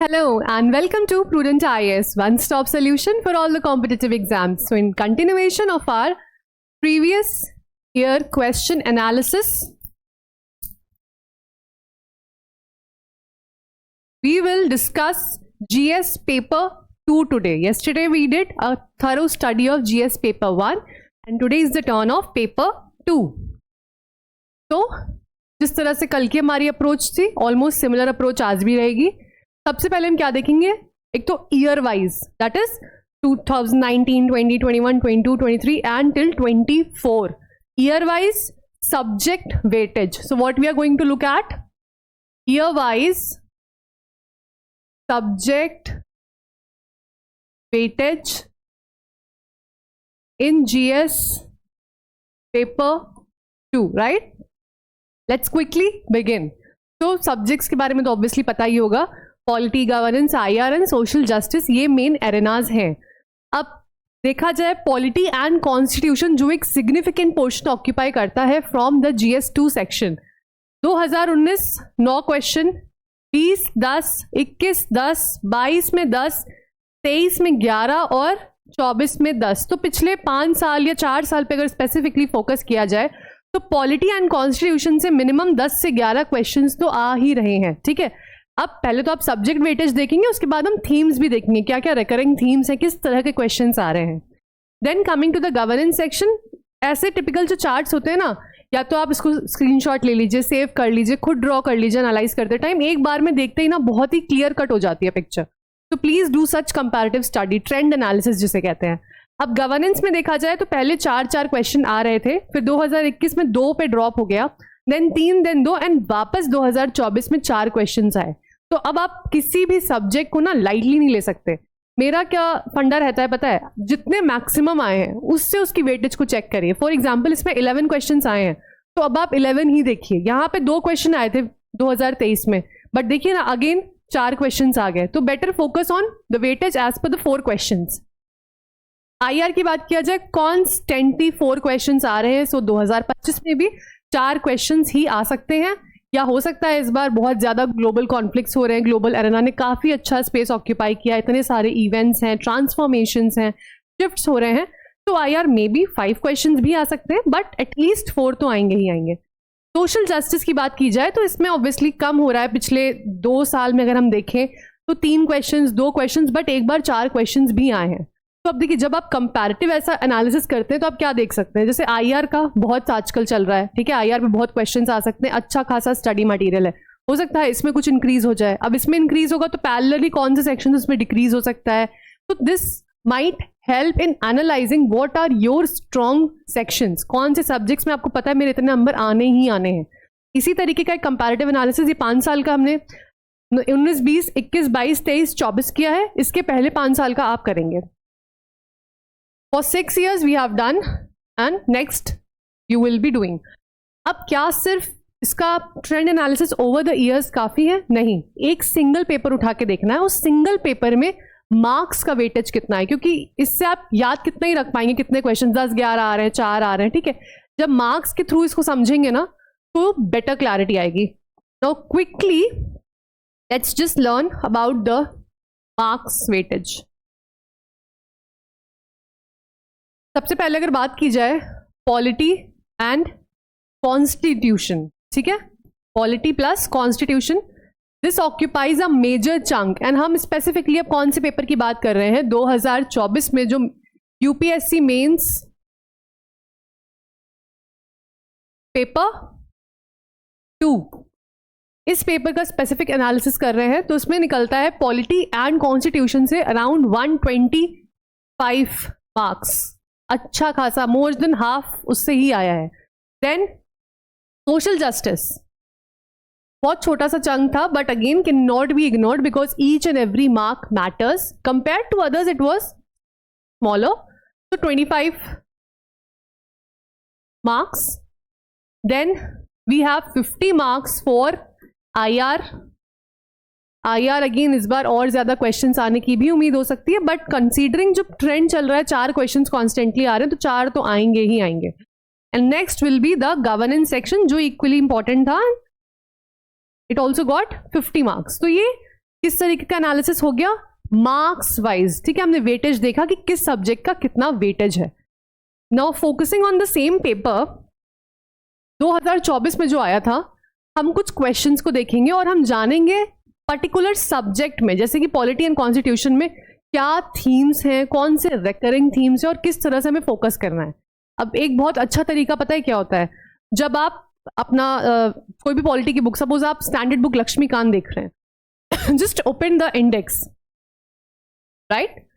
Hello and welcome to Prudent IAS, one-stop solution for all the competitive exams. So in continuation of our previous year question analysis, we will discuss GS paper 2 today. Yesterday we did a thorough study of GS paper 1 and today is the turn of paper 2. तो जिस तरह से कल की हमारी approach थी, almost similar approach आज भी रहेगी. सबसे पहले हम क्या देखेंगे, एक तो year wise, that is 2019, 20, 21, 22, 23 and till 24. Year wise subject weightage. So what we are going to look at, year wise subject weightage in GS paper 2, right? Let's quickly begin. तो सब्जेक्ट्स के बारे में तो ऑब्वियसली पता ही होगा, polity, governance, IR and social justice, ये main arenas हैं. अब देखा जाए पॉलिटी एंड कॉन्स्टिट्यूशन जो एक सिग्निफिकेंट पोर्शन ऑक्यूपाई करता है from the GS2 section. 2019 9 question, 20 10, 21 10, 22 में 10, 23 में 11 और 24 में 10. तो पिछले 5 साल या 4 साल पे अगर स्पेसिफिकली फोकस किया जाए तो पॉलिटी एंड कॉन्स्टिट्यूशन से मिनिमम 10 से 11 क्वेश्चंस तो आ ही रहे हैं. ठीक है, अब पहले तो आप सब्जेक्ट वेटेज देखेंगे, उसके बाद हम थीम्स भी देखेंगे, क्या क्या रिकरिंग थीम्स हैं, किस तरह के क्वेश्चंस आ रहे हैं. Then coming to the governance section, ऐसे टिपिकल जो चार्ट्स होते हैं ना, या तो आप इसको स्क्रीनशॉट ले लीजिए, सेव कर लीजिए, खुद ड्रॉ कर लीजिए एनालाइज करते टाइम, एक बार में देखते ही ना बहुत ही क्लियर कट हो जाती है पिक्चर. तो please do such comparative study, trend analysis जिसे कहते हैं. अब गवर्नेंस में देखा जाए तो पहले 4 क्वेश्चन आ रहे थे, फिर 2021 में 2 पे ड्रॉप हो गया, देन 3, देन 2 एंड वापस 2024 में 4 क्वेश्चन आए. तो अब आप किसी भी सब्जेक्ट को ना लाइटली नहीं ले सकते. मेरा क्या फंडा रहता है पता है, जितने मैक्सिमम आए हैं उससे उसकी वेटेज को चेक करिए. फॉर एग्जांपल इसमें 11 क्वेश्चंस आए हैं तो अब आप 11 ही देखिए. यहाँ पे 2 क्वेश्चन आए थे 2023 में, बट देखिए ना अगेन 4 क्वेश्चंस आ गए. तो better focus on the weightage as per the 4 questions. IR की बात किया जाए, कॉन्स्टेंटली 4 क्वेश्चंस आ रहे हैं. सो 2025 में भी 4 क्वेश्चंस ही आ सकते हैं, या हो सकता है इस बार बहुत ज़्यादा ग्लोबल कॉन्फ्लिक्ट्स हो रहे हैं, ग्लोबल एरेना ने काफ़ी अच्छा स्पेस ऑक्यूपाई किया, इतने सारे इवेंट्स हैं, ट्रांसफॉर्मेशंस हैं, शिफ्ट्स हो रहे हैं. तो आईआर में भी 5 क्वेश्चंस भी आ सकते हैं, बट एटलीस्ट 4 तो आएंगे ही आएंगे. सोशल जस्टिस की बात की जाए तो इसमें ऑब्वियसली कम हो रहा है. पिछले 2 साल में अगर हम देखें तो 3 क्वेश्चंस, 2 क्वेश्चंस, बट एक बार 4 क्वेश्चंस भी आए हैं. तो अब देखिए, जब आप कंपैरेटिव ऐसा एनालिसिस करते हैं तो आप क्या देख सकते हैं, जैसे आईआर का बहुत आजकल चल रहा है. ठीक है, आईआर पे बहुत क्वेश्चंस आ सकते हैं, अच्छा खासा स्टडी मटेरियल है, हो सकता है इसमें कुछ इंक्रीज हो जाए. अब इसमें इंक्रीज होगा तो पैरेलली कौन से सेक्शन इसमें डिक्रीज हो सकता है. तो this might help in analysing what are your strong sections, कौन से सब्जेक्ट्स में आपको पता है मेरे इतने नंबर आने ही आने हैं. इसी तरीके का एक कंपैरेटिव एनालिसिस ये 5 साल का हमने 19, 20, 21, 22, 23, 24 किया है, इसके पहले 5 साल का आप करेंगे. For 6 years we have done and next you will be doing. अब क्या सिर्फ इसका trend analysis over the years काफ़ी है? नहीं, एक सिंगल पेपर उठा के देखना है, उस सिंगल पेपर में मार्क्स का वेटेज कितना है, क्योंकि इससे आप याद कितना ही रख पाएंगे, कितने क्वेश्चन 10, 11 आ रहे हैं, 4 आ रहे हैं. ठीक है, जब मार्क्स के थ्रू इसको समझेंगे ना तो बेटर क्लैरिटी आएगी. Now quickly let's just learn about the marks weightage. सबसे पहले अगर बात की जाए पॉलिटी एंड कॉन्स्टिट्यूशन, ठीक है, polity plus constitution, this occupies a major chunk. And हम स्पेसिफिकली अब कौन से पेपर की बात कर रहे हैं, 2024 में जो यूपीएससी मेंस पेपर 2, इस पेपर का स्पेसिफिक एनालिसिस कर रहे हैं. तो उसमें निकलता है पॉलिटी एंड कॉन्स्टिट्यूशन से अराउंड 125 मार्क्स, अच्छा खासा, मोर देन हाफ उससे ही आया है. देन सोशल जस्टिस बहुत छोटा सा चंक था, but again can not be ignored because each and every mark matters. Compare to others it was smaller, तो 25 marks. Then we have 50 marks for IR. IR again इस बार और ज्यादा questions आने की भी उम्मीद हो सकती है, बट कंसीडरिंग जो ट्रेंड चल रहा है, 4 क्वेश्चंस कॉन्स्टेंटली आ रहे हैं, तो 4 तो आएंगे ही आएंगे. And next will be the governance section जो इक्वली इंपॉर्टेंट था. It also got 50 marks. तो ये किस तरीके का एनालिसिस हो गया? मार्क्स वाइज, ठीक है, हमने वेटेज देखा कि किस सब्जेक्ट का कितना वेटेज है. Now focusing on the same paper 2024 में जो आया था, हम कुछ क्वेश्चंस को देखेंगे और हम जानेंगे पर्टिकुलर सब्जेक्ट में, जैसे कि पॉलिटी एंड कॉन्स्टिट्यूशन में क्या थीम्स हैं, कौन से रिकरिंग थीम्स हैं और किस तरह से हमें फोकस करना है. अब एक बहुत अच्छा तरीका पता है क्या होता है? जब आप अपना कोई भी पॉलिटी की बुक, सपोज आप स्टैंडर्ड बुक लक्ष्मीकांत देख रहे हैं, just open the index, right?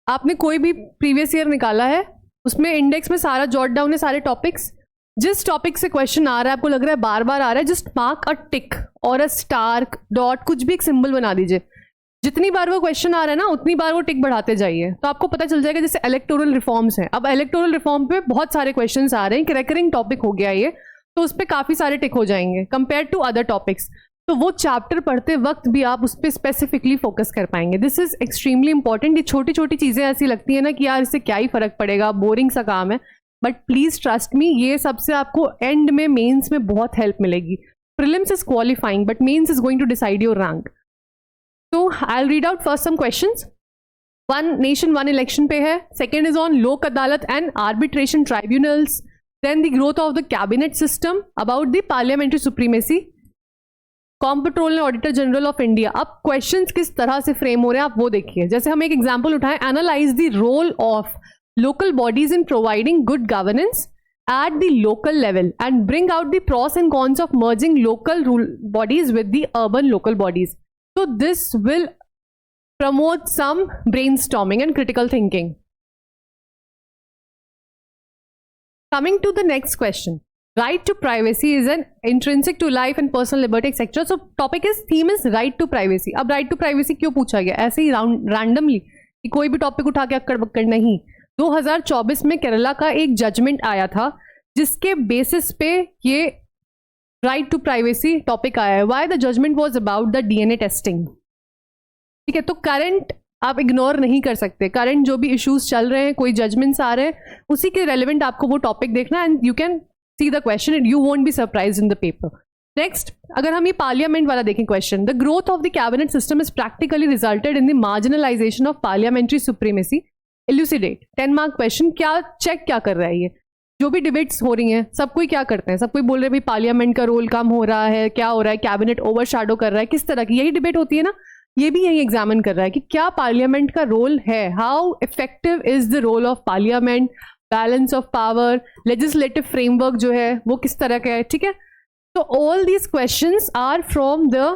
आपने कोई भी प्रीवियस ईयर निकाला है, उसमें इंडेक्स में सारा जॉट डाउन है, सारे टॉपिक्स. जिस टॉपिक से क्वेश्चन आ रहा है, आपको लग रहा है बार बार आ रहा है, जस्ट मार्क अ टिक और अ स्टार, डॉट, कुछ भी एक सिंबल बना दीजिए. जितनी बार वो क्वेश्चन आ रहा है ना, उतनी बार वो टिक बढ़ाते जाइए, तो आपको पता चल जाएगा. जैसे इलेक्टोरल रिफॉर्म्स हैं, अब इलेक्टोरल रिफॉर्म पे बहुत सारे क्वेश्चंस आ रहे हैं कि रिकरिंग टॉपिक हो गया ये, तो उस पर काफी सारे टिक हो जाएंगे कंपेयर टू अदर टॉपिक्स. तो वो चैप्टर पढ़ते वक्त भी आप उस पर स्पेसिफिकली फोकस कर पाएंगे. This is extremely important. ये छोटी छोटी चीजें ऐसी लगती है ना कि यार इससे क्या ही फर्क पड़ेगा, बोरिंग सा काम है, बट प्लीज ट्रस्ट मी, ये सबसे आपको एंड में मेंस में बहुत हेल्प मिलेगी. Prelims is qualifying but mains is going to decide your rank. तो I will read out first some questions. One nation one election पे है. Second is on Lok Adalat and arbitration tribunals. Then the growth of the cabinet system, about the parliamentary supremacy, comptroller and auditor general of India. अब questions किस तरह से frame हो रहे हैं आप वो देखिए. जैसे हम एक एग्जांपल उठाएं, analyse the role of local bodies in providing good governance at the local level and bring out the pros and cons of merging local bodies with the urban local bodies. So this will promote some brainstorming and critical thinking. Coming to the next question, right to privacy is an intrinsic to life and personal liberty etc. So topic is, theme is right to privacy. अब right to privacy क्यों पूछा गया? ऐसे ही randomly कि कोई भी topic उठा के अक्कड़ बक्कड़ नहीं. 2024 में केरला का एक जजमेंट आया था जिसके बेसिस पे ये राइट टू प्राइवेसी टॉपिक आया है. Why the judgement was about the DNA testing. ठीक है, तो करंट आप इग्नोर नहीं कर सकते. करंट जो भी इश्यूज चल रहे हैं, कोई जजमेंट्स आ रहे हैं, उसी के रेलिवेंट आपको वो टॉपिक देखना, and you can see the question and you won't be surprised in the paper. Next, अगर हम ये पार्लियामेंट वाला देखें question, the growth of the cabinet system is practically resulted in the marginalisation of parliamentary supremacy. इल्यूसिडेट. 10 mark question. क्या check क्या कर रहा है? ये जो भी डिबेट्स हो रही हैं, सब कोई क्या करते हैं? सब कोई बोल रहे हैं भाई पार्लियामेंट का रोल कम हो रहा है, क्या हो रहा है, कैबिनेट ओवरशैडो कर रहा है, किस तरह की, यही डिबेट होती है ना. ये भी यही एग्जामिन कर रहा है कि क्या पार्लियामेंट का रोल है, how effective is the role of parliament, balance of power, legislative framework जो है वो किस तरह का है. ठीक है, तो all these questions are from the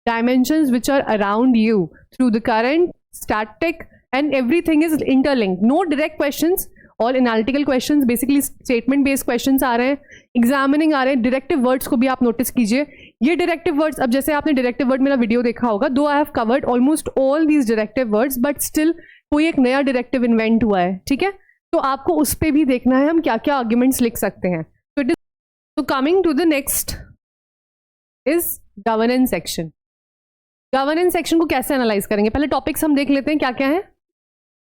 dimensions which are around you through the current, static, and everything is interlinked. No direct questions, all analytical questions, basically statement based questions आ रहे हैं, examining आ रहे हैं. directive words को भी आप notice कीजिए. ये directive words, अब जैसे आपने directive word मेरा video देखा होगा, though I have covered almost all these directive words, but still कोई एक नया directive invent हुआ है. ठीक है, तो आपको उस पर भी देखना है हम क्या क्या arguments लिख सकते हैं. So coming to the next is governance section. Governance section को कैसे एनालाइज करेंगे? पहले टॉपिक्स हम देख लेते हैं क्या क्या है.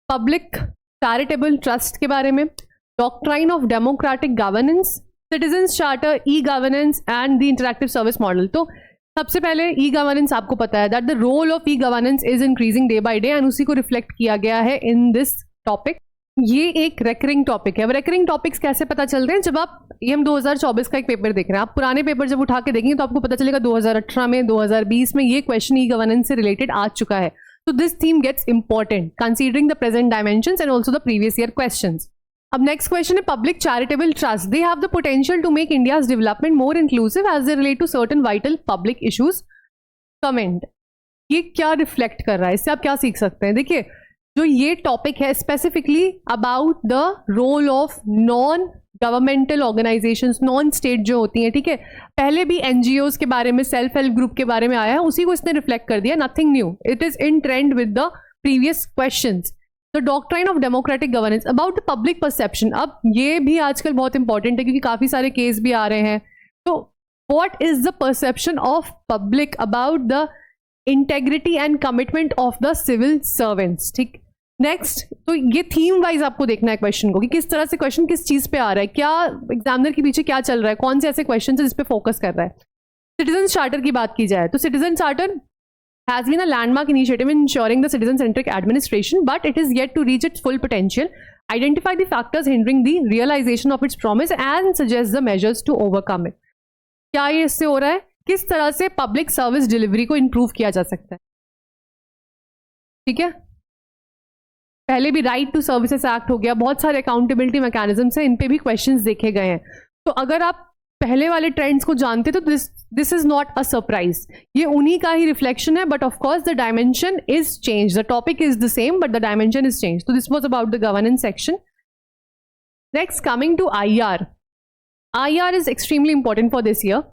पब्लिक चैरिटेबल ट्रस्ट के बारे में, doctrine of democratic governance, citizens charter, e governance and the interactive service model. तो सबसे पहले ई गवर्नेंस आपको पता है that the role of e governance is increasing day by day, and उसी को रिफ्लेक्ट किया गया है इन दिस टॉपिक. ये एक रेकरिंग टॉपिक है. अब रेकरिंग टॉपिक्स कैसे पता चलते हैं? जब आप, ये हम 2024 का एक पेपर देख रहे हैं, आप पुराने पेपर जब उठा के देखेंगे तो आपको पता चलेगा 2018 में, 2020 में ये क्वेश्चन ई गवर्नेंस से रिलेटेड आ चुका है. So this theme gets important considering the present dimensions and also the previous year questions. अब next question है public charitable trust. They have the potential to make India's development more inclusive as they relate to certain vital public issues. Comment. ये क्या reflect कर रहा है? इससे आप क्या सीख सकते हैं? देखिए, जो ये टॉपिक है specifically about the role of non governmental organisations, non state जो होती हैं. ठीक है, पहले भी एनजीओज के बारे में, सेल्फ हेल्प ग्रुप के बारे में आया है, उसी को इसने रिफ्लेक्ट कर दिया. Nothing new, it is in trend with the previous questions. The doctrine of democratic governance, about the public perception. अब ये भी आजकल बहुत इंपॉर्टेंट है क्योंकि काफी सारे केस भी आ रहे हैं. तो what is the perception of public about the integrity and commitment of the civil servants. ठीक, नेक्स्ट, तो ये थीम वाइज आपको देखना है क्वेश्चन को कि किस तरह से क्वेश्चन किस चीज पे आ रहा है, क्या एग्जामिनर के पीछे क्या चल रहा है, कौन से ऐसे क्वेश्चन है जिस पे फोकस कर रहा है. सिटीजन चार्टर की बात की जाए तो citizen charter has been a landmark initiative in ensuring the citizen-centric administration, but it is yet to reach its full potential, identify the factors hindering the realization of its promise, and suggest the measures to overcome it. क्या ये इससे हो रहा है? किस तरह से public service delivery को इंप्रूव किया जा सकता है? ठीक है, पहले भी राइट टू सर्विसेज एक्ट हो गया, बहुत सारे अकाउंटेबिलिटी मैकेनिज्म्स हैं, इन पे भी क्वेश्चंस देखे गए हैं. तो अगर आप पहले वाले ट्रेंड्स को जानते तो this is not a surprise, ये उन्हीं का ही रिफ्लेक्शन है, but of course the dimension is change, the topic is the same but the dimension is change. तो this was about the governance section. Next coming to IR. IR is extremely important for this year.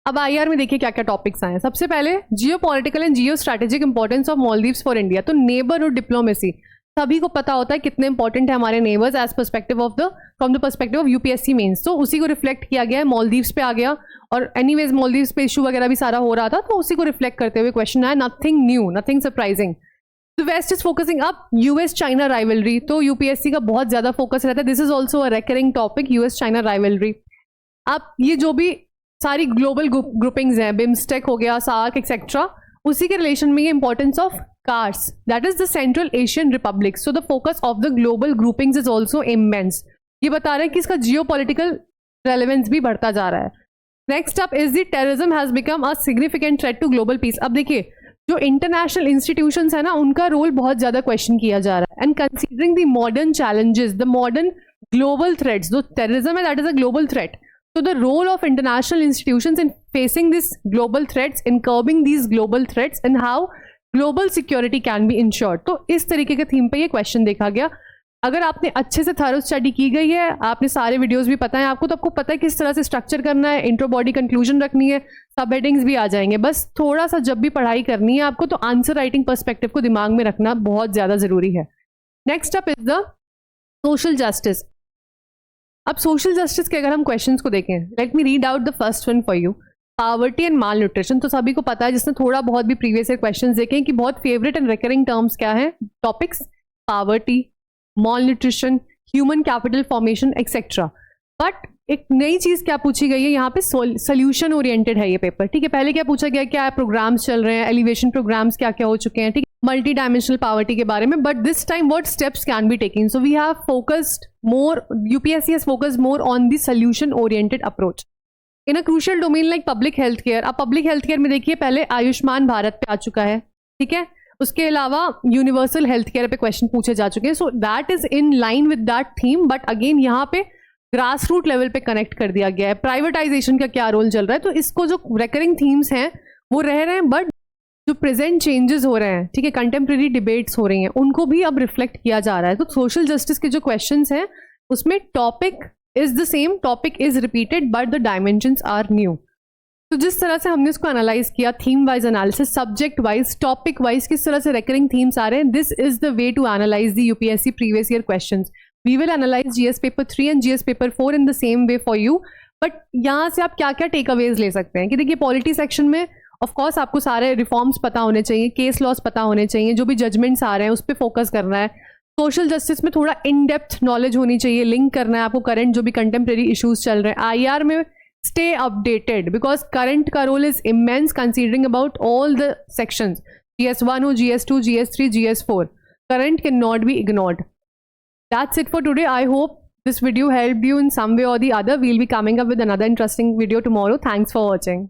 अब IR में देखिए क्या क्या topics आए हैं. सबसे पहले geo political and geo strategic importance of Maldives for India. तो नेबरहुड डिप्लोमेसी सभी को पता होता है कितने इंपॉर्टेंट है हमारे neighbours as perspective of from the perspective of UPSC mains. तो उसी को रिफ्लेक्ट किया गया है, मालदीव्स पे आ गया, और एनीवेज मालदीव्स पे इशू वगैरह भी सारा हो रहा था, तो उसी को रिफ्लेक्ट करते हुए क्वेश्चन आया. Nothing new, nothing surprising. The west is focusing up US China rivalry. तो UPSC का बहुत ज्यादा फोकस रहता है. This is also a recurring topic, US China rivalry. अब ये जो भी सारी ग्लोबल ग्रुपिंग्स हैं, बिम्स्टेक हो गया, सार्क एक्सेट्रा, उसी के रिलेशन में ये importance of CARS, that is the Central Asian Republic. So the focus of the global groupings is also immense. ये बता रहे हैं कि इसका geopolitical relevance भी बढ़ता जा रहा है. Next up is the terrorism has become a significant threat to global peace. अब देखिए जो international institutions है ना, उनका रोल बहुत ज़्यादा क्वेश्चन किया जा रहा है. And considering the modern challenges, the modern global threats, जो terrorism है, that is a global threat. So the role of international institutions in facing these global threats, in curbing these global threats, and how global security can be insured. तो इस तरीके के theme पे ये question देखा गया. अगर आपने अच्छे से थॉरो स्टडी की गई है, आपने सारे वीडियोस भी पता है आपको, तो आपको पता है किस तरह से स्ट्रक्चर करना है, इंट्रो बॉडी कंक्लूजन रखनी है, सब हेडिंग्स भी आ जाएंगे. बस थोड़ा सा जब भी पढ़ाई करनी है आपको, तो आंसर राइटिंग पर्सपेक्टिव को दिमाग में रखना बहुत ज़्यादा ज़रूरी है. Next up is the social justice. अब सोशल जस्टिस के अगर हम क्वेश्चंस को देखें, let me read out the first one for you. Poverty and mall nutrition. तो सभी को पता है, जिसने थोड़ा बहुत भी प्रीवियस ईयर क्वेश्चंस देखे हैं, कि बहुत फेवरेट एंड रिकरिंग टर्म्स क्या है, topics, poverty, mall nutrition, human capital formation etcetera. But एक नई चीज क्या पूछी गई है यहाँ पे, सोल्यूशन ओरिएंटेड है ये पेपर. ठीक है, पहले क्या पूछा गया, क्या प्रोग्राम्स चल रहे हैं, एलिवेशन प्रोग्राम्स क्या क्या हो चुके हैं, ठीक है, मल्टी डायमेंशनल पावर्टी के बारे में. But this time what steps can be taking. So we have focused more, UPSC has focused more on the solution oriented approach in a crucial domain like public health care. अब public health care में देखिए पहले आयुष्मान भारत पे आ चुका है, ठीक है, उसके अलावा यूनिवर्सल हेल्थ केयर पे क्वेश्चन पूछे जा चुके हैं. So that is in line with that theme, but again यहाँ पे ग्रास रूट लेवल पे कनेक्ट कर दिया गया है. प्राइवेटाइजेशन का क्या रोल चल रहा है, तो इसको जो रेकरिंग थीम्स हैं वो रह रहे हैं, बट जो प्रेजेंट चेंजेस हो रहे हैं, ठीक है, कंटेम्प्रेरी डिबेट्स हो रही हैं, उनको भी अब रिफ्लेक्ट किया जा रहा है. तो सोशल जस्टिस के जो क्वेश्चंस हैं उसमें topic is the same, topic is repeated but the dimensions are new. तो जिस तरह से हमने इसको एनालाइज किया, theme wise analysis, subject wise, topic wise, किस तरह से रेकरिंग थीम्स आ रहे हैं, this is the way to analyse the UPSC previous year questions. We will analyse GS paper 3 and GS paper 4 in the same way for you. But यहाँ से आप क्या क्या टेक अवेज ले सकते हैं कि देखिए पॉलिटी सेक्शन में ऑफ कोर्स आपको सारे रिफॉर्म्स पता होने चाहिए, केस लॉस पता होने चाहिए, जो भी जजमेंट्स आ रहे हैं उस पर फोकस करना है. सोशल जस्टिस में थोड़ा इन डेप्थ नॉलेज होनी चाहिए, लिंक करना है आपको करंट जो भी कंटेम्प्रेरी इश्यूज चल रहे हैं. IR में स्टे अपडेटेड बिकॉज करंट का role is immense considering about all the sections, GS1 हो, GS2, GS3, GS4. Current can not be ignored. That's it for today. I hope this video helped you in some way or the other. We'll be coming up with another interesting video tomorrow. Thanks for watching.